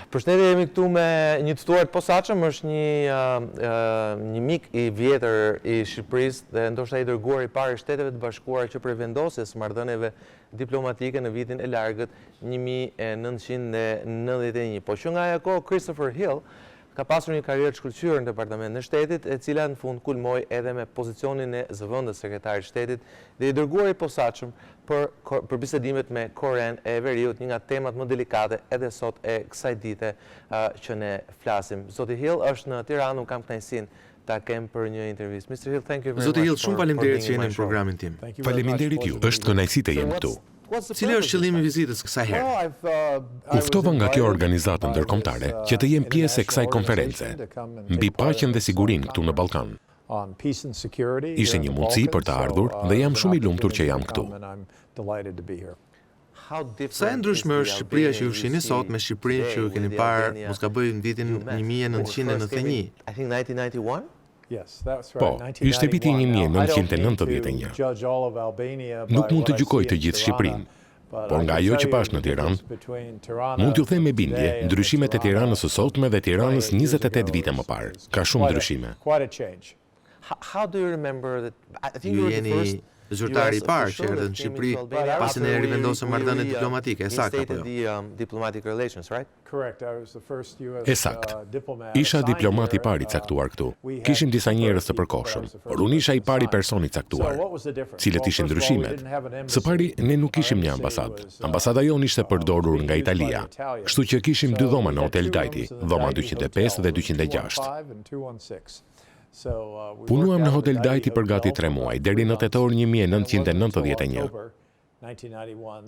Përshëndetje, jemi këtu me një të ftuar të posaçëm, është një mik i vjetër i Shqipërisë dhe ndoshta i dërguar i parë i Shteteve të Bashkuara që për vendosjes marrëdhënieve diplomatike në vitin e largët 1991. Po që nga ajo kohë Christopher Hill ka pasur një karrierë të shkëlqyer në Departamentin e Shtetit, e cila në fund kulmoi edhe me pozicionin e zëvendës sekretarit të Shtetit dhe i dërguar i posaçëm për bisedimet me Koren e Veriut, një nga temat më delikate edhe sot e kësaj dite që ne flasim. Zoti Hill është në Tiranë, unë kam kënaqësinë ta kem për një intervistë. Mr. Hill, thank you very much. Zoti Hill, shumë faleminderit që jeni në programin tim. Faleminderit ju. Është kënaqësi të jem këtu. Cili është qëllimi i vizitës kësaj herë? U ftova nga kjo organizatë ndërkombëtare që të jem pjesë e kësaj konference mbi paqen dhe sigurinë këtu në Ballkan. Ishte një mundësi për të ardhur dhe jam shumë i lumtur që jam këtu. Sa e ndryshme është Shqipëria që ju shihni sot me Shqipërinë që keni parë mos gaboj në vitin 1991? Po, ishte viti 1991. Nuk mund të gjykoj të gjithë Shqipërinë, por nga ajo që pash në Tiranë, mund t'ju them me bindje, ndryshimet e Tiranës së sotme dhe Tiranës 28 vite më parë. Ka shumë ndryshime. Ju jeni zyrtari i parë që erdhën në Shqipëri pasi ne rivendosëm marrëdhënie diplomatike, saktë apo jo? Sakt. Isha diplomat i pari caktuar këtu. Kishim disa njerëz të përkohshëm, por unë isha i pari person i caktuar. Cilët ishin ndryshimet? Së pari, ne nuk kishim një ambasadë. Ambasada jonë ishte përdorur nga Italia. Kështu që kishim dy dhoma në Hotel Dajti, dhoma 205 dhe 206. Punuam në Hotel Dajti për gati 3 muaj, deri në tetor 1991.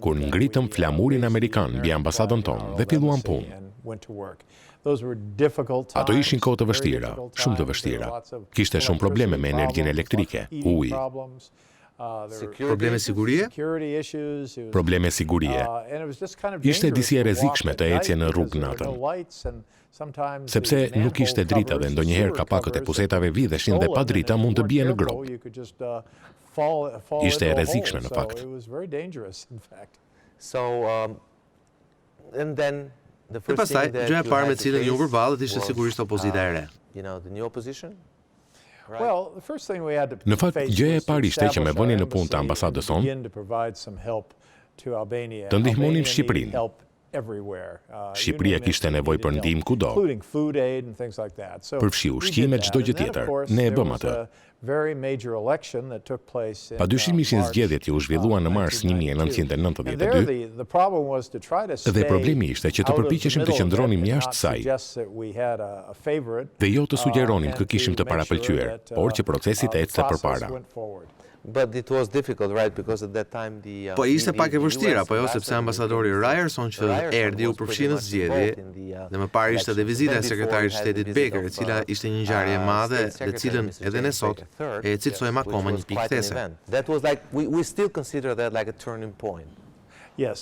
Kur ngritëm flamurin amerikan mbi ambasadën tonë dhe filluam punë. Ato ishin kohë të vështira, shumë të vështira. Kishte shumë probleme me energjinë elektrike, ujë. Probleme sigurie? Probleme sigurie. Ishte disi e rrezikshme të ecje në rrugë natën. Sepse nuk ishte drita dhe ndonjëherë kapakët e pusetave vidheshin dhe pa drita mund të bie në grop. Ishte e rrezikshme në fakt. E pastaj, gjëja e parë me cilën ju përballët ishte sigurisht opozita e re. Në fakt, gjëja e parë ishte që me vënien në punë të ambasadës sonë, të ndihmonim Shqipërinë. Shqipëria kishte nevojë për ndihmë kudo. Përfshi ushqime, çdo gjë tjetër. Ne e bëm atë. Padyshim ishin zgjedhjet që u zhvilluan në mars 1992. Dhe problemi ishte që të përpiqeshim të qëndronim jashtë saj. Dhe jo të sugjeronim kë kishim të parapëlqyer, por që procesi të ecte përpara. Po ishte pak e vështirë, apo jo, sepse ambasadori Ryerson që erdhi u përfshi në zgjedhje dhe më parë ishte edhe vizita e sekretarit të Shtetit Baker, e cila ishte një ngjarje e madhe dhe cilën edhe ne sot e cilësojmë akoma një pikë these. Ajo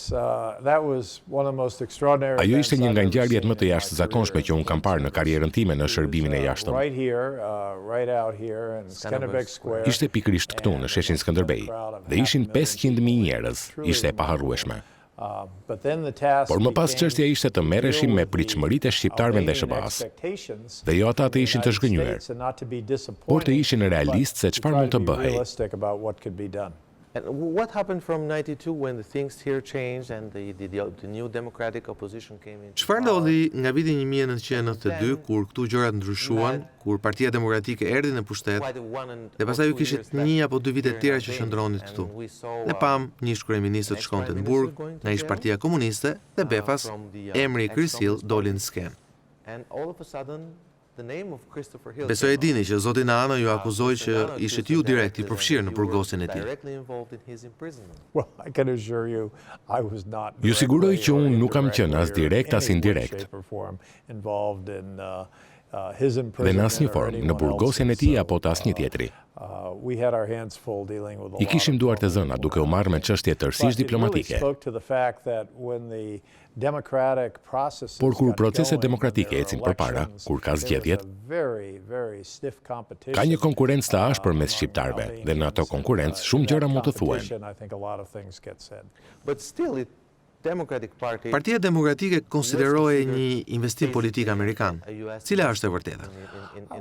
ishte një nga ngjarjet më të jashtëzakonshme që unë kam parë në karrierën time në shërbimin e jashtëm. Ishte pikërisht këtu në sheshin Skënderbej dhe ishin 500.000 njerëz. Ishte e paharrueshme. Por më pas çështja ishte të merreshim me pritshmëritë e shqiptarëve ndaj SBA-s. Dhe jo ata të ishin të zhgënjur, por të ishin realistë se çfarë mund të bëhej. What happened from 92 when the things here changed and the new democratic opposition came in? Çfarë ndodhi nga viti 1992 kur këtu gjërat ndryshuan, kur Partia Demokratike erdhi në pushtet dhe pastaj ju kishit 1 apo 2 vite të tjera që qëndronit këtu. Ne pam një ish kryeminist të shkonte në burg, nga ish Partia Komuniste dhe befas emri i Chris Hill doli në skenë. Besoj e dini që zoti Nano ju akuzoi që ishit ju direkt i përfshirë në burgosjen e tij. Ju siguroj që unë nuk kam qenë as direkt as indirekt. Dhe në asnjë formë në burgosjen e tij apo të asnjë tjetri. I kishim duart e zëna duke u marrë me çështje tërësisht diplomatike. Por kur proceset demokratike ecin përpara, kur ka zgjedhjet, ka një konkurrencë të ashpër mes shqiptarëve dhe në ato konkurrencë shumë gjëra mund të thuhen. Partia Demokratike konsiderohej një investim politik amerikan. Cila është e vërteta?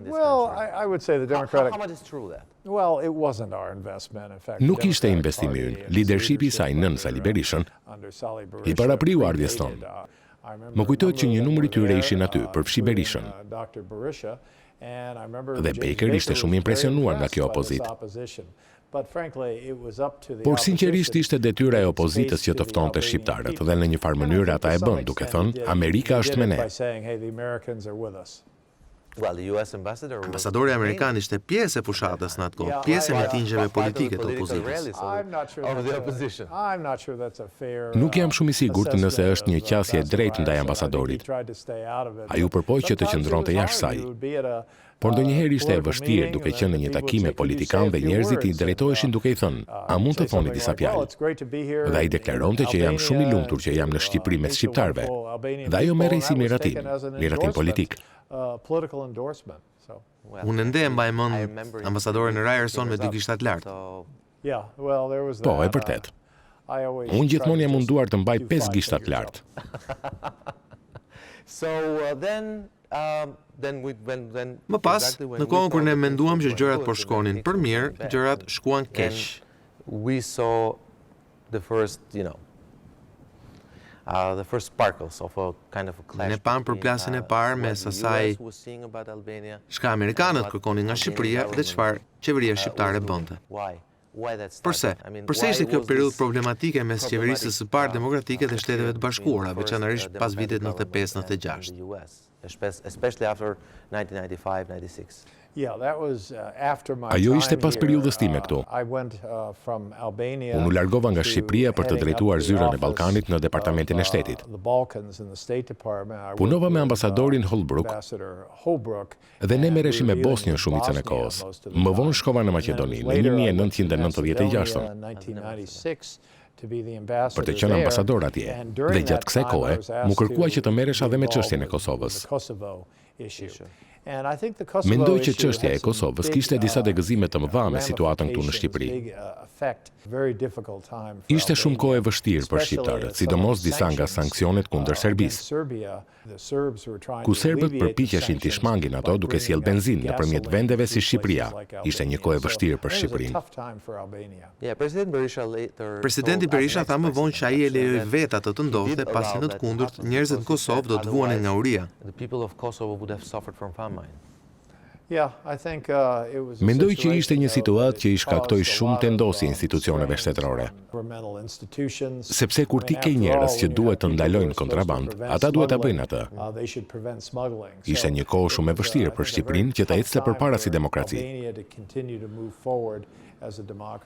Well, I would say the Democratic. Well, it wasn't our investment. In fact, Nuk ishte investimi ynë. Leadershipi i saj nën Sali Berishën i parapriu ardhjes tonë. Më kujtohet që një numër i tyre ishin aty përfshi Berishën. Dhe Baker ishte shumë impresionuar nga kjo opozitë. Por sinqerisht ishte detyra e opozitës që të ftonte shqiptarët dhe në një farë mënyrë ata e bën, duke thënë Amerika është me ne. Ambasadori amerikan ishte pjesë e fushatës në atë kohë, pjesë e mitingjeve politike të opozitës. Nuk jam shumë i sigurt nëse është një qasje drejt ndaj ambasadorit. Ai u përpoq që të qëndronte jashtë saj. Por ndonjëherë ishte e vështirë duke qenë në një takim me politikanë dhe njerëzit i drejtoheshin duke i thënë: "A mund të thoni disa fjalë?" Dhe ai deklaronte që jam shumë i lumtur që jam në Shqipëri mes shqiptarëve. Dhe ajo merrej si miratim politik. Unë ende mbaj mend ambasadorin Ryerson me dy gishtat lartë. Po, e vërtet. Unë gjithmonë jam munduar të mbaj 5 gishtat lartë. Më pas, në kohën kur ne menduam që gjërat po shkonin për mirë, gjërat shkuan keq. We saw the first sparkles of a kind of a clash. Ne pam përplasjen e parë mes asaj çka amerikanët kërkonin nga Shqipëria dhe çfarë qeveria shqiptare bënte. Përse? Përse ishte kjo periudhë problematike mes qeverisë së parë demokratike dhe Shteteve të Bashkuara, veçanërisht pas vitit 95-96? Especially after 1995-96. Ajo ishte pas periudhës time këtu. Unë u largova nga Shqipëria për të drejtuar zyrën e Ballkanit në Departamentin e Shtetit. Punova me ambasadorin Holbrooke dhe ne merreshim me Bosnjën shumicën e kohës. Më vonë shkova në Maqedoni në 1996 për të qenë ambasador atje. Dhe gjatë kësaj kohe, mu kërkua që të merresha edhe me çështjen e Kosovës. Mendoj që çështja e Kosovës kishte disa degëzime të mëdha me situatën këtu në Shqipëri. Ishte shumë kohë e vështirë për shqiptarët, sidomos disa nga sanksionet kundër Serbisë. Ku serbët përpiqeshin të shmangin ato duke sjell benzinë nëpërmjet vendeve si Shqipëria. Ishte një kohë e vështirë për Shqipërinë. Presidenti Berisha tha më vonë që ai e lejoi vetë atë të ndodhte pasi në të kundërt njerëzit në Kosovë do të vuanin nga uria. Mendoj që ishte një situatë që i shkaktoi shumë tendosi institucioneve shtetërore. Sepse kur ti ke njerëz që duhet të ndalojnë kontraband, ata duhet ta bëjnë atë. Ishte një kohë shumë e vështirë për Shqipërinë që ta ecte përpara si demokraci.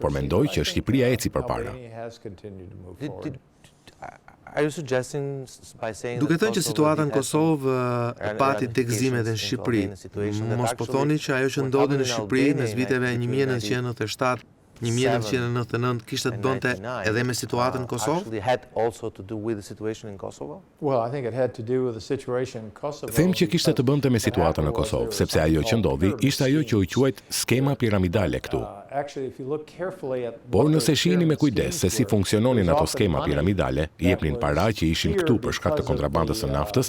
Por mendoj që Shqipëria eci përpara. Duke thënë që situata në Kosovë pati tegëzime edhe në Shqipëri, mos po thoni që ajo që ndodhi në Shqipëri mes viteve 1997-1999 kishte të bënte edhe me situatën në Kosovë? Them që kishte të bënte me situatën në Kosovë, sepse ajo që ndodhi ishte ajo që u quajt skema piramidale këtu. Por nëse shihni me kujdes se si funksiononin ato skema piramidale, i jepnin para që ishin këtu për shkak të kontrabandës së naftës,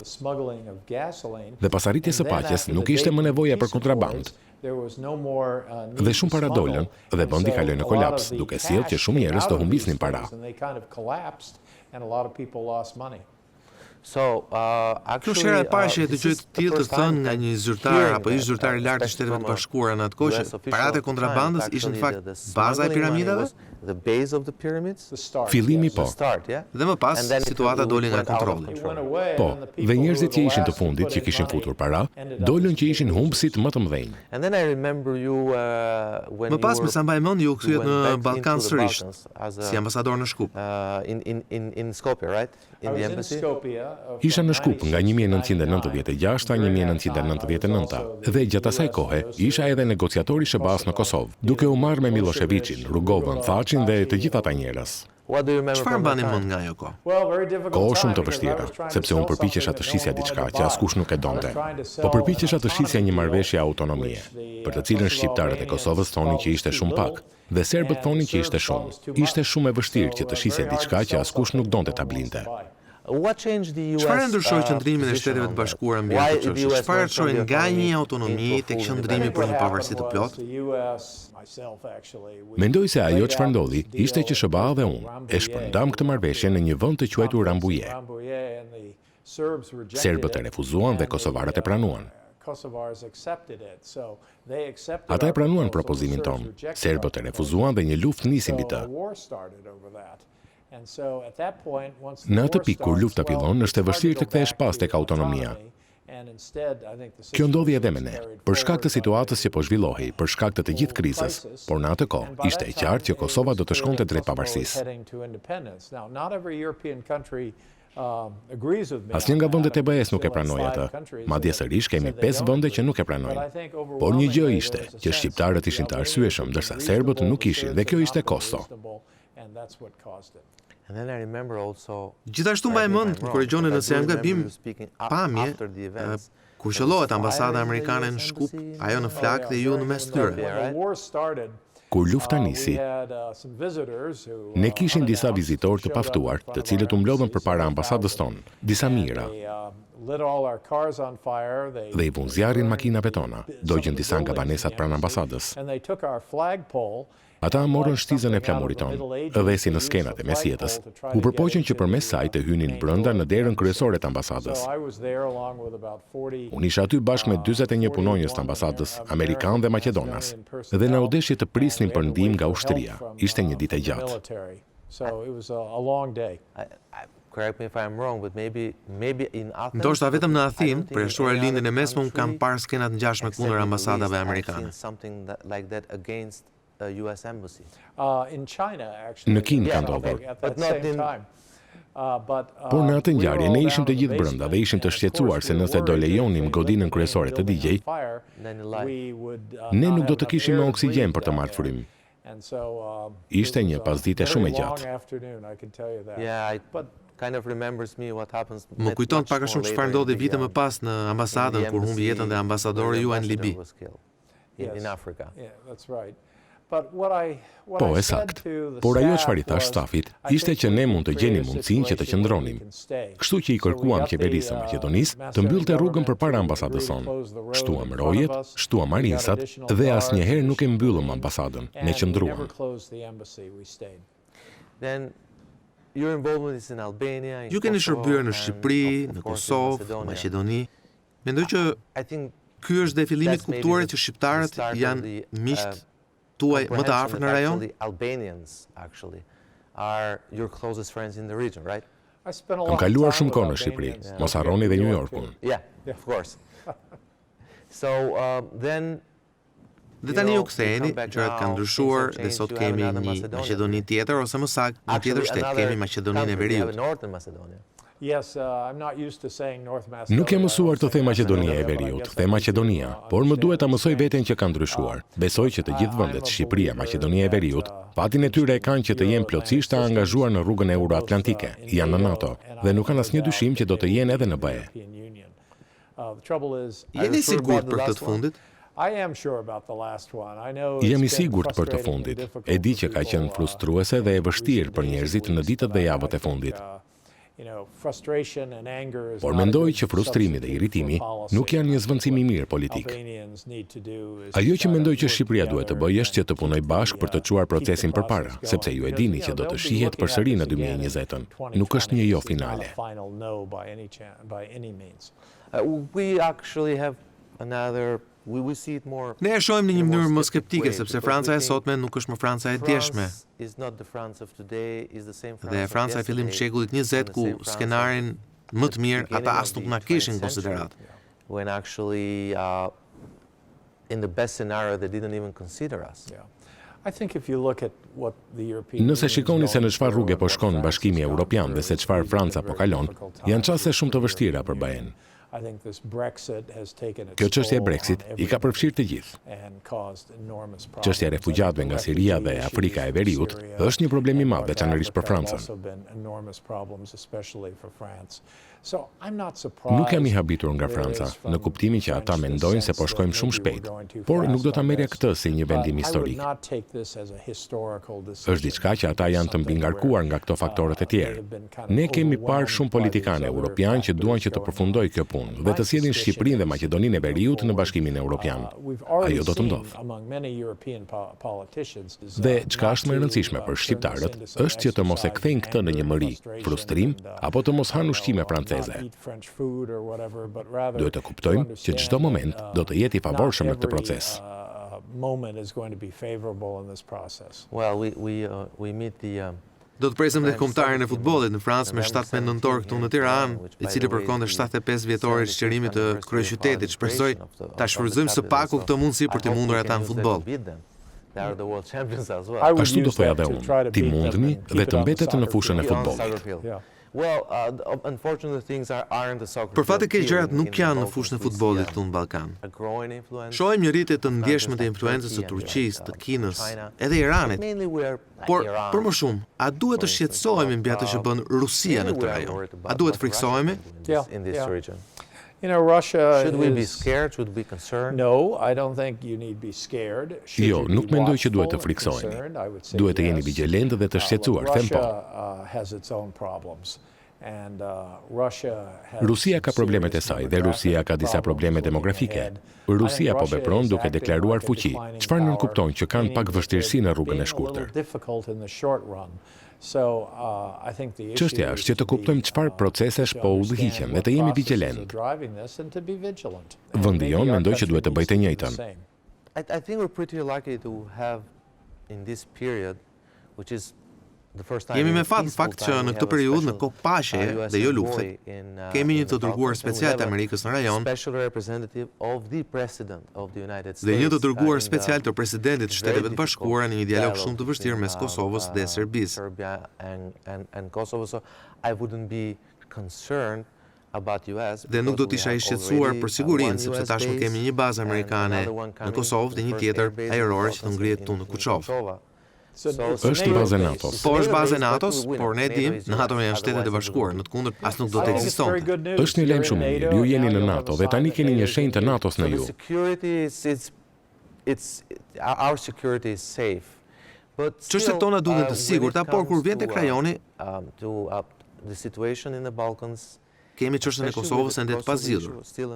dhe pas arritjes së paqes nuk ishte më nevoja për kontrabandë. Dhe shumë para dolën dhe vendi kaloi në kolaps, duke sjellë që shumë njerëz të humbisnin para. Kjo është hera e parë që e dëgjoj të tillë të thënë nga një zyrtar apo ish zyrtar i lartë i Shteteve të Bashkuara në atë kohë që paratë e kontrabandës ishin në fakt baza e piramidave? Fillimi po. Dhe më pas situata doli nga kontrolli. Po, dhe njerëzit që ishin të fundit, që kishin futur para, dolën që ishin humbësit më të mëdhenj. Më pas me sa mbaj mend ju kthyet në Ballkan sërish si ambasador në Shkup. Isha në Shkup nga 1996 a 1999 dhe gjatë asaj kohe isha edhe negociatori shëbas në Kosovë, duke u marrë me Miloševićin, Rugovën, Thaçin dhe të gjithë ata njerëz. Çfarë mbani mend nga ajo kohë? Kohë shumë të vështira, sepse unë përpiqesha të shisja diçka që askush nuk e donte. Po përpiqesha të shisja një marrëveshje autonomie, për të cilën shqiptarët e Kosovës thonin që ishte shumë pak. Dhe serbët thonin që ishte shumë e vështirë që të shihej diçka që askush nuk donte ta blinte. Çfarë ndryshoi qëndrimin e Shteteve të Bashkuara mbi atë çështje? Çfarë çoi nga një autonomi tek qëndrimi për një pavarësi të plotë? Mendoj se ajo çfarë ndodhi ishte që SBA dhe unë e shpërndam këtë marrëveshje në një vend të quajtur Rambuje. Serbët e refuzuan dhe kosovarët e pranuan. Ata e pranuan propozimin ton. Serbët e refuzuan dhe një luftë nisi mbi të. Në atë pikë kur lufta fillon, është e vështirë të kthehesh pas tek autonomia. Kjo ndodhi edhe me ne, për shkak të situatës që po zhvillohej, për shkak të gjithë krizës, por në atë kohë ishte e qartë që Kosova do të shkonte drejt pavarësisë. Asnjë nga vendet e BE-s nuk e pranoi atë. Madje sërish kemi 5 vende që nuk e pranojnë. Por një gjë ishte që shqiptarët ishin të arsyeshëm, ndërsa serbët nuk ishin, dhe kjo ishte kosto. Gjithashtu mbaj mend, më korrigjoni nëse jam gabim, pamje kur qellohet ambasada amerikane në Shkup, ajo në flak dhe ju në mes tyre. Kur lufta nisi, ne kishim disa vizitorë të paftuar, të cilët u mblodhën përpara ambasadës tonë, disa mira. Dhe i vun zjarrin makinave tona, dogjën disa nga banesat pranë ambasadës. Ata morën shtizën e flamurit tonë, edhesi në skenat e mesjetës, u përpoqën që përmes saj të hynin brenda në derën kryesore të ambasadës. Unë isha aty bashkë me 41 punonjës të ambasadës, Amerikan dhe Maqedonas, dhe na u deshi të prisnin për ndihmë nga ushtria. Ishte një ditë e gjatë. Ndoshta vetëm në Athinë, për e shtuar lindjen e mesme, unë kam parë skenat ngjashme kundër ambasadave amerikane. Në Kinë ka ndodhur. Por në atë ngjarje ne ishim të gjithë brenda dhe ishim të shqetësuar se nëse do lejonim godinën kryesore të digjej, ne nuk do të kishim më oksigjen për të marrë frym. Ishte një pasdite shumë e gjatë. Më kujton pak a shumë çfarë ndodhi vite më pas në ambasadën kur humbi jetën dhe ambasadori juaj në Libi. Po, e sakt. Por ajo çfarë i thash stafit ishte që ne mund të gjenim mundësinë që të qëndronim. Kështu që i kërkuam qeverisë së Maqedonisë të mbyllte rrugën përpara ambasadës sonë. Shtuam rojet, shtuam marinsat dhe asnjëherë nuk e mbyllëm ambasadën. Ne qëndruam. Ju keni shërbyer në Shqipëri, në Kosovë, në Maqedoni. Mendoj që ky është dhe fillimi i kuptuarit që shqiptarët janë miqt tuaj më të afërt në rajon? Kam kaluar shumë kohë në Shqipëri, mos harroni dhe New Yorkun. Dhe tani ju ktheheni, gjërat kanë ndryshuar dhe sot kemi një Maqedoni tjetër ose më saktë një tjetër shtet, kemi Maqedoninë e Veriut. Nuk jam mësuar të them Maqedonia e Veriut, them Maqedonia, por më duhet ta mësoj veten që ka ndryshuar. Besoj që të gjithë vendet, Shqipëria, Maqedonia e Veriut, fatin e tyre e kanë që të jenë plotësisht të angazhuar në rrugën euroatlantike, janë në NATO, dhe nuk kanë asnjë dyshim që do të jenë edhe në BE. Jeni sigurt për këtë të fundit? Jam i sigurt për të fundit. E di që ka qenë frustruese dhe e vështirë për njerëzit në ditët dhe javët e fundit. Por mendoj që frustrimi dhe irritimi nuk janë një zvendësim i mirë politik. Ajo që mendoj që Shqipëria duhet të bëjë është që të punoj bashkë për të çuar procesin përpara, sepse ju e dini që do të shihet përsëri në 2020-ën. Nuk është një jo finale. Ne e shohim në një mënyrë më skeptike, sepse Franca e sotme nuk është më Franca e djeshme. Dhe Franca e fillim të shekullit 20, ku skenarin më të mirë ata as nuk na kishin konsiderat. Nëse shikoni se në çfarë rrugë po shkon Bashkimi Evropian dhe se çfarë Franca po kalon, janë çaste shumë të vështira për BE-n. Kjo çështje e Brexit i ka përfshirë të gjithë. Çështja e refugjatëve nga Siria dhe Afrika e Veriut është një problem i madh veçanërisht për Francën. Nuk jam i habitur nga Franca, në kuptimin që ata mendojnë se po shkojmë shumë shpejt, por nuk do ta merrja këtë si një vendim historik. Është diçka që ata janë të mbingarkuar nga këto faktorët e tjerë. Ne kemi parë shumë politikanë evropianë që duan që të përfundojë kjo punë dhe të sjellin Shqipërinë dhe Maqedoninë e Veriut në Bashkimin Evropian. Ajo do të ndodhë. Dhe çka është më e rëndësishme për shqiptarët është që të mos e kthejnë këtë në një mëri, frustrim apo të mos hanë ushqime franceze. Duhet të kuptojmë që çdo moment do të jetë i favorshëm në këtë proces. Do të presim dhe kombëtarin e futbollit në Francë me 17 nëntor këtu në Tiranë, i cili përkon 75 vjetori rishtërimit të kryeqytetit. Shpresoj ta shfrytëzojmë së paku këtë mundësi për të mundur ata në futboll. Ashtu do thoya dhe unë, ti mundni dhe të mbetet në fushën e futbollit. Për fat e keq gjërat nuk janë në fushën e futbollit këtu në Ballkan. Shohim një rritje të ndjeshme të influencës së Turqisë, të Kinës, edhe Iranit. Por për më shumë, a duhet të shqetësohemi mbi atë që bën Rusia në këtë rajon? A duhet të friksohemi? Should we be scared? Should we be concerned? Jo, nuk mendoj që duhet të friksohemi. Duhet të jeni vigjilentë dhe të shqetësuar, them po. Rusia ka problemet e saj dhe Rusia ka disa probleme demografike. Rusia po vepron duke deklaruar fuqi, çfarë nënkupton që kanë pak vështirësi në rrugën e shkurtër. Çështja është që të kuptojmë çfarë procesesh po udhëhiqen dhe të jemi vigjilentë. Vendi jon mendoj që duhet të bëjë të njëjtën. I think we're pretty lucky to have in this period, which is Jemi me fat në fakt që në këtë periudhë në kohë paqe dhe jo lufte, kemi një të dërguar special të Amerikës në rajon dhe një të dërguar special të presidentit të Shteteve të Bashkuara në një dialog shumë të vështirë mes Kosovës dhe Serbisë. Dhe nuk do t'isha i shqetësuar për sigurinë, sepse tashmë kemi një bazë amerikane në Kosovë dhe një tjetër ajrore që të ngrihet këtu në Kuçov. Është bazë e NATO-s. Po është bazë e NATO-s, por ne dim, NATO janë Shtetet e Bashkuara, në të kundërt as nuk do të ekzistonte. Është një lajm shumë i mirë. Ju jeni në NATO dhe tani keni një shenjë të NATO-s në ju. Çështjet tona duken të sigurta, por kur vjen tek rajoni, kemi çështën e Kosovës ende të pazgjidhur.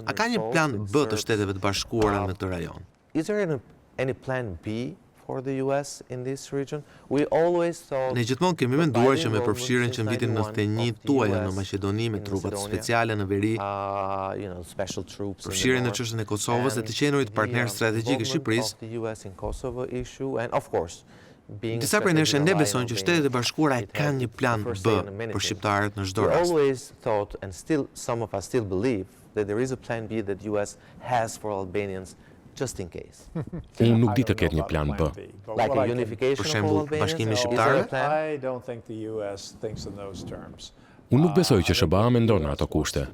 A ka një plan B të Shteteve të Bashkuara në këtë rajon? Is there any plan B for the US in this region? We always thought Ne gjithmonë kemi menduar që me përfshirjen që në vitin 91 tuaja në Maqedoni me trupat speciale në veri, përfshirjen në çështjen e Kosovës dhe të qenurit partner strategjik i Shqipërisë, disa prej nesh ne besojnë që Shtetet e Bashkuara e kanë një plan B për shqiptarët në çdo we rast. always thought, and still some of us still believe, that there is a plan B that US has for Albanians just in case. Unë nuk di të ketë një plan B. Like a unification Për of shembull, all Albanians? bashkimi Is shqiptar? there a plan? Unë nuk besoj që SBA mendon në ato kushte.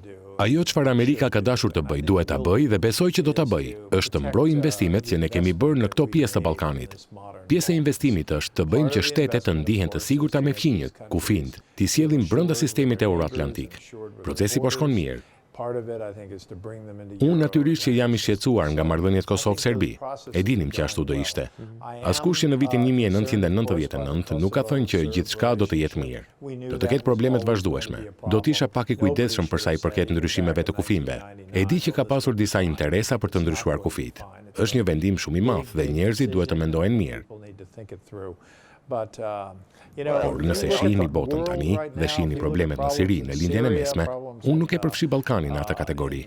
Ajo çfarë Amerika ka dashur të bëj, duhet ta bëj dhe besoj që do ta bëj. Është të mbrojë investimet që ne kemi bërë në këto pjesë të Ballkanit. Pjesë e investimit është të bëjmë që shtetet të ndihen të sigurta me fqinjët, kufijt, t'i sjellim brenda sistemit euroatlantik. Procesi po shkon mirë. Unë natyrisht që jam i shqetësuar nga marrëdhëniet Kosovë-Serbi. E dinim që ashtu do ishte. Askush që në vitin 1999 nuk ka thënë që gjithçka do të jetë mirë. Do të ketë probleme të vazhdueshme. Do të isha pak i kujdesshëm për sa i përket ndryshimeve të kufijve. E di që ka pasur disa interesa për të ndryshuar kufijt. Është një vendim shumë i madh dhe njerëzit duhet të mendojnë mirë. Por nëse shihni botën tani dhe shihni problemet në Siri, në lindjen e mesme, unë nuk e përfshi Ballkanin në atë kategori.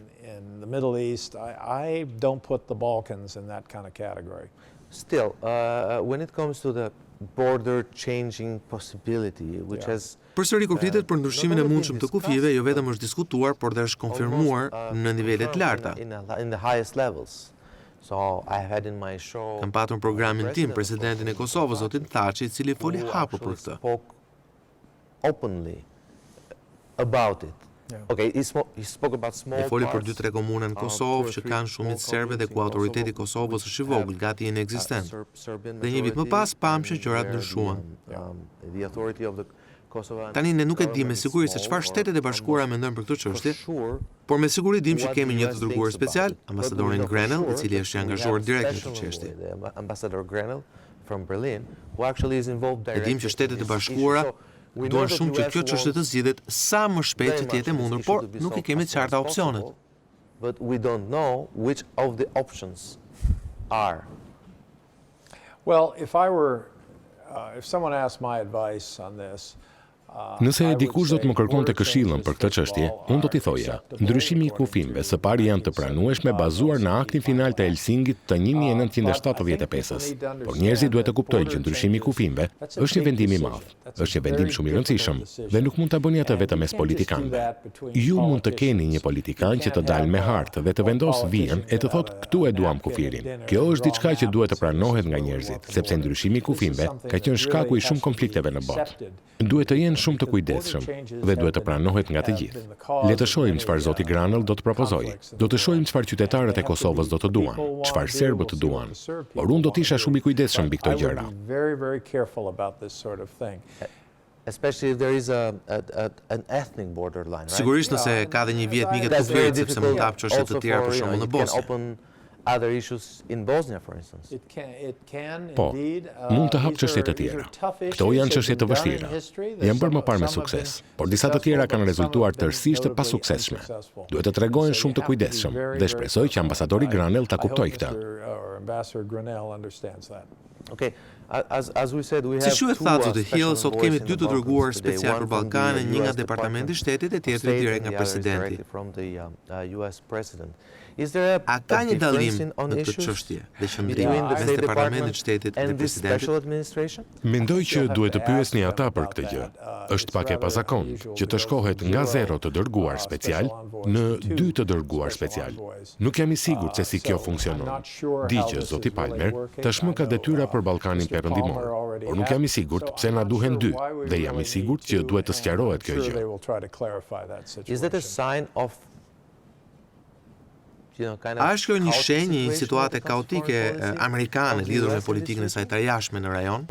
Still, when it comes to the border changing possibility, which has Përsëri kur flitet për ndryshimin e mundshëm të kufijve, jo vetëm është diskutuar, por dhe është konfirmuar në nivele të larta. in the highest levels. So I had in my show Kam patur në programin tim presidentin e Kosovës, zotin Thaçi, i cili foli hapur për këtë. spoke openly about it. Okay, he spoke about small E foli për parts, 2-3 komuna në Kosovë që kanë shumicë serbe dhe ku autoriteti i Kosovës është i vogël, gati inekzistent. Dhe një vit më pas pam që gjërat ndryshuan. The authority of the Tani ne nuk e di me siguri se çfarë Shtetet e Bashkuara mendojnë për këtë çështje, por me siguri dim që kemi një të dërguar special, ambasadorin Grenell, i cili është i angazhuar direkt në këtë çështje. Ambassador Grenell from Berlin, who actually is involved E dim directly që Shtetet e Bashkuara duan shumë që kjo çështje të zgjidhet sa më shpejt që të jetë e mundur, por nuk i kemi të qarta opsionet. But we don't know which of the options are. Well, if someone asked my advice on this, Nëse dikush do të më kërkonte këshillën për këtë çështje, unë do t'i thoja, ndryshimi i kufimeve së pari janë të pranueshme bazuar në aktin final të Helsingit të 1975-s. Por njerëzit duhet të kuptojnë që ndryshimi i kufimeve është një vendim i madh, është një vendim shumë i rëndësishëm dhe nuk mund ta bëni atë vetëm mes politikanëve. Ju mund të keni një politikan që të dalë me hartë dhe të vendosë vijën e të thotë këtu e duam kufirin. Kjo është diçka që duhet të pranohet nga njerëzit, sepse ndryshimi i kufimeve ka qenë shkaku i shumë konflikteve në botë. Duhet të jenë shumë të kujdesshëm dhe duhet të pranohet nga të gjithë. Le të shohim çfarë zoti Granell do të propozojë. Do të shohim çfarë qytetarët e Kosovës do të duan, çfarë serbët të duan. Por unë do të isha shumë i kujdesshëm mbi këto gjëra. Especially if there is an ethnic borderline, right? Sigurisht nëse ka dhe një vjet mike të kufirit, sepse mund të hap çështje të tjera për shembull në Bosnjë. Other issues in Bosnia, for instance. Po, mund të hap çështje të tjera. Këto janë çështje të vështira. Janë bërë më parë me sukses, por disa të tjera kanë rezultuar tërësisht të pasuksesshme. Duhet të tregohen shumë të kujdesshëm dhe shpresoj që ambasadori Granell ta kuptojë këtë. Okay, as we said, we Si have ju e two thatë zotë Hill, special sot kemi envoys in 2 të the dërguar Balkans today, special one për from the Ballkanin, një nga US Departamenti i Shtetit e tjetri State direkt and nga the other is presidenti. directly from the US President. Is there A ka një dallim on në këtë issues çështje dhe qëndrim between the mes State Departamentit të Shtetit Department dhe and this presidentit? special administration? Mendoj që duhet të pyesni ata për këtë gjë. Është pak e pazakontë që të shkohet nga 0 të dërguar special në 2 të dërguar special. Nuk jam i sigurt se si kjo funksionon. Di që zoti Palmer tashmë ka detyra për Ballkanin Perëndimor, por nuk jam i sigurt pse na duhen 2 dhe jam i sigurt që duhet të sqarohet kjo gjë. Is that a sign of A është kjo një shenjë një situate kaotike amerikane lidhur me politikën e saj të jashtme në rajon?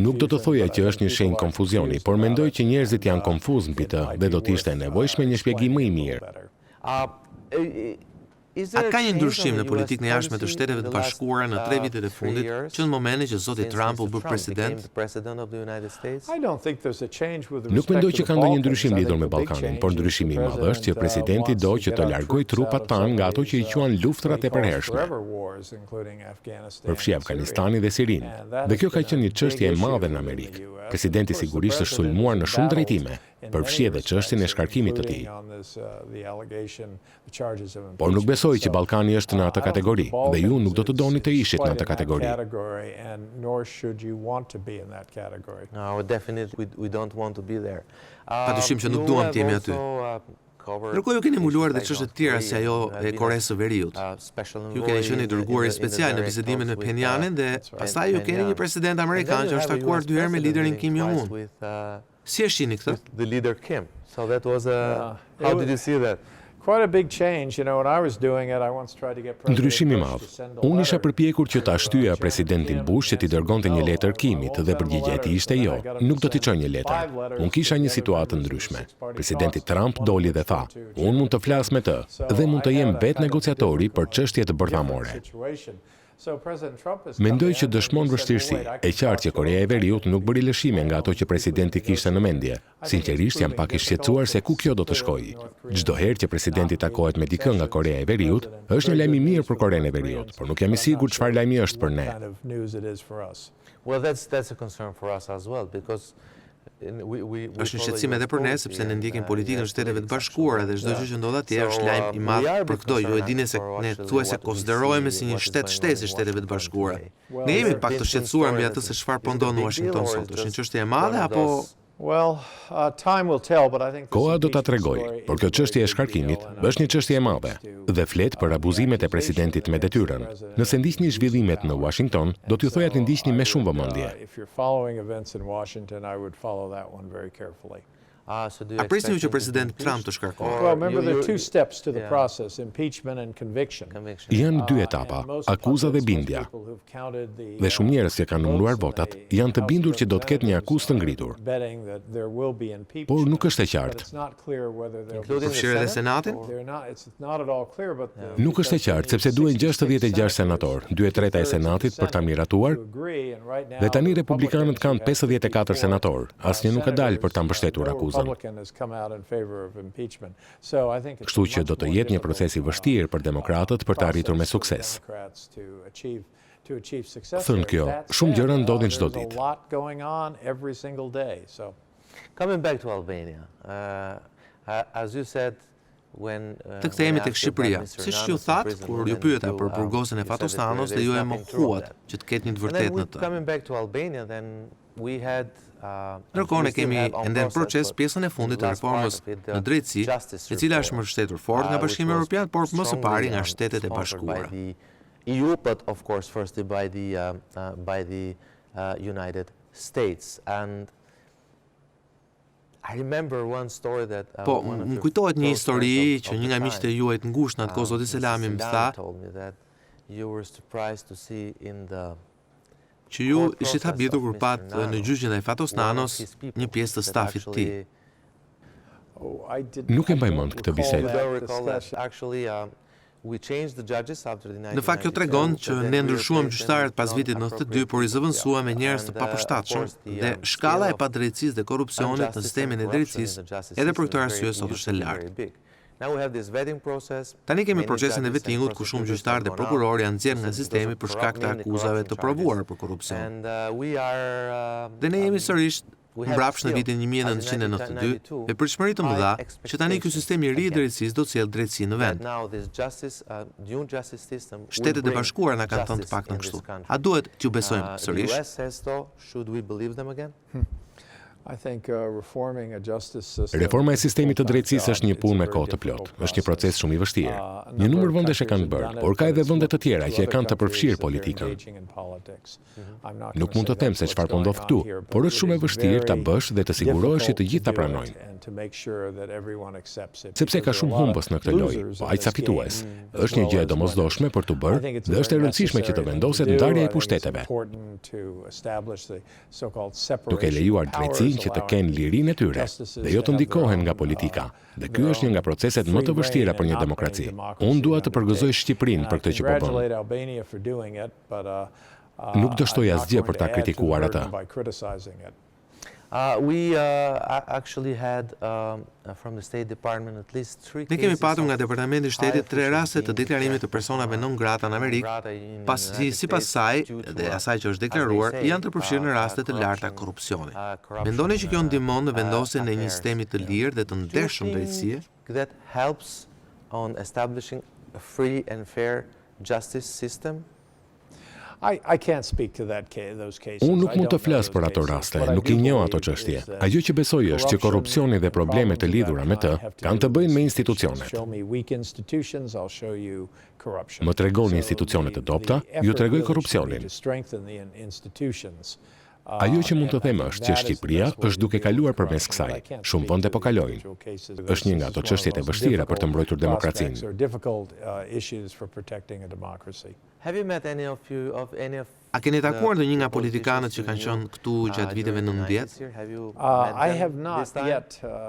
Nuk do të thoja që është një shenjë konfuzioni, por mendoj që njerëzit janë konfuz mbi të dhe do të ishte e nevojshme një shpjegim më i mirë. A ka një ndryshim në politikën e jashtme të Shteteve të Bashkuara në 3 vitet e fundit, që në momentin që zoti Trump u bë president? Nuk mendoj që ka ndonjë ndryshim lidhur me Ballkanin, por ndryshimi i madh është që presidenti do që të largojë trupat tanë nga ato që i quajnë luftrat e përhershme. Përfshi Afganistanin dhe Sirinë. Dhe kjo ka qenë një çështje e madhe në Amerikë. Presidenti sigurisht është sulmuar në shumë drejtime, përfshi edhe çështjen e shkarkimit të tij. Por nuk besoj që Ballkani është në atë kategori dhe ju nuk do të doni të ishit në atë kategori. No, definitely we don't want to be there. Padyshim që nuk duam të jemi aty. Ndërkohë ju keni mbuluar dhe çështje të tjera si ajo e Koresë së Veriut. Ju keni qenë i dërguari special në bizedimin me Pjenjanin dhe pastaj ju keni një president amerikan që është takuar 2 herë me liderin Kim Jong-un. Si e shihni këtë? The leader Kim. So that was how did you see that? Quite a big change, you know, when I was doing it, I once tried to get Ndryshim i madh. Unë isha përpjekur që ta shtyja presidentin Bush që t'i dërgonte një letër Kimit dhe përgjigjja e tij ishte jo. Nuk do t'i çoj një letër. Unë kisha një situatë ndryshme. Presidenti Trump doli dhe tha: "Unë mund të flas me të dhe mund të jem vetë negociatori për çështje të bërthamore." Mendoj që dëshmon vështirësi. E qartë që Korea e Veriut nuk bëri lëshime nga ato që presidenti kishte në mendje. Sinqerisht jam pak i shqetësuar se ku kjo do të shkojë. Çdo herë që presidenti takohet me dikë nga Korea e Veriut, është një lajm i mirë për Korenë e Veriut, por nuk jam i sigurt çfarë lajmi është për ne. Well, that's a concern for us as well because Është një shqetësim edhe për ne, sepse ne ndjekim politikën e Shteteve të Bashkuara dhe çdo gjë që ndodh atje është lajm i madh për këto. Ju e dini se ne thuajse konsiderohemi si një shtet shtesë i Shteteve të Bashkuara. Ne jemi pak të shqetësuar mbi atë se çfarë po ndodh në Washington sot. Është një çështje e madhe apo Koha do ta tregojë, por kjo çështje e shkarkimit është një çështje e madhe dhe flet për abuzimet e presidentit me detyrën. Nëse ndiqni zhvillimet në Washington, do t'ju thoja të ndiqni me shumë vëmendje. A presni ju që president Trump të shkarkojë? Well, remember there are two steps to the process, impeachment and conviction. Janë dy etapa, akuza dhe bindja. Dhe shumë njerëz që kanë numëruar votat janë të bindur që do të ketë një akuzë të ngritur. Por nuk është e qartë. Përfshirë edhe Senatin? Nuk është e qartë sepse duhen 66 senator, 2/3 e Senatit për ta miratuar, dhe tani republikanët kanë 54 senator. Asnjë nuk ka dalë për ta mbështetur akuzën. Kështu që do të jetë një proces i vështirë për demokratët për të arritur me sukses. Thënë kjo, shumë gjëra ndodhin çdo ditë. Coming back to Albania, as you said, Të kthehemi tek Shqipëria. Siç ju thatë, kur ju pyeta për burgosin e Fatostanos dhe ju e mohuat që të ketë një të vërtetë në të. Coming back to Albania, then we had Ndërkohë ne kemi ende në proces pjesën e fundit të reformës në drejtësi, e cila është mbështetur fort nga Bashkimi Evropian, por më së pari nga Shtetet e Bashkuara. EU, but of course firstly by the United States. And I remember one story that Po, më kujtohet një histori që një nga miqtë e juaj të ngushtë në atë kohë zoti Selami më tha you were surprised to see in the që ju ishit habitur kur pat në gjyqin e Fatostanos një pjesë të stafit të tij. Nuk e mbaj mend këtë bisedë. Në fakt kjo tregon që ne ndryshuam gjyqtarët pas vitit 92, por i zëvendësuam me njerëz të papërshtatshëm dhe shkalla e padrejtësisë dhe korrupsionit në sistemin e drejtësisë edhe për këtë arsye sot është e lartë. Tani kemi procesin e vettingut ku shumë gjyqtarë dhe prokurorë janë nxjerrë nga sistemi për shkak të akuzave të provuara për korrupsion. Dhe ne jemi sërish mbrapsht në vitin 1992 me pritshmëri të mëdha që tani ky sistem i ri i drejtësisë do të sjellë drejtësi në vend. Shtetet e Bashkuara na kanë thënë të paktën kështu. A duhet t'ju besojmë sërish? Reforma e sistemit të drejtësisë është një punë me kohë të plotë. Është një proces shumë i vështirë. Një numër vendesh e kanë bërë, por ka edhe vende të tjera që e kanë të përfshirë politikën. Nuk mund të them se çfarë po ndodh këtu, por është shumë e vështirë ta bësh dhe të sigurohesh që të gjithë ta pranojnë. Sepse ka shumë humbës në këtë lojë, po aq sa fitues. Është një gjë e domosdoshme për të bërë dhe është e rëndësishme që të vendoset ndarja e pushteteve. Duke lejuar drejtësinë që të kenë lirinë e tyre dhe jo të ndikohen nga politika. Dhe ky është një nga proceset më të vështira për një demokraci. Unë dua të përgëzoj Shqipërinë për këtë që po bën. Nuk dështoj asgjë për ta kritikuar atë. We actually had from the State Department at least 3 cases. Ne kemi patur nga Departamenti i Shtetit 3 raste të deklarimit të personave non grata në Amerikë, pasi sipas saj dhe asaj që është deklaruar, janë të përfshirë në raste të larta korrupsioni. Mendoni që kjo ndihmon në vendosjen e një sistemi të lirë dhe të ndershëm drejtësie? That helps on establishing a free and fair justice system. Unë nuk mund të flas për ato raste, nuk i njoh ato çështje. Ajo që besoj është që korrupsioni dhe problemet të lidhura me të kanë të bëjnë me institucionet. Më tregoni institucionet të dobta, ju tregoj korrupsionin. Ajo që mund të them është që Shqipëria është duke kaluar përmes kësaj. Shumë vende po kalojnë. Është një nga ato çështjet e vështira për të mbrojtur demokracinë. A keni takuar ndonjë nga politikanët që kanë qenë këtu gjatë viteve 90?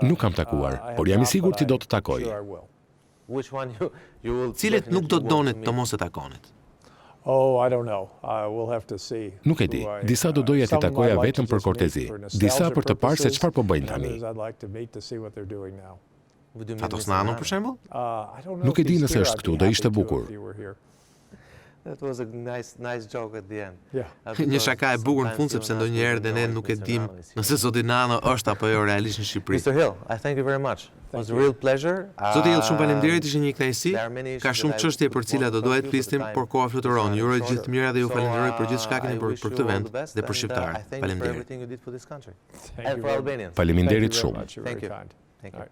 Nuk kam takuar, por jam i sigurt që do të takoj. Cilet nuk do të donit të mos e takonit? Nuk e di, disa do doja t'i takoja vetëm për kortezi, disa për të parë se çfarë po bëjnë tani. Fatosnano për shembull? Nuk e di nëse është këtu, do ishte bukur. That was a nice joke at the end. Një shaka e bukur në fund sepse ndonjëherë dhe ne nuk e dim nëse zoti Nano është apo jo realisht në Shqipëri. Mr. Hill, I thank you very much. It was a real pleasure. Zoti Hill, shumë faleminderit, ishte një kënaqësi. Ka shumë çështje për cilat do dohet flisnim, por koha fluturon. Ju uroj gjithë të mira dhe ju falenderoj për gjithçka keni bërë për këtë vend dhe për shqiptarët. Faleminderit. Faleminderit shumë. Thank you.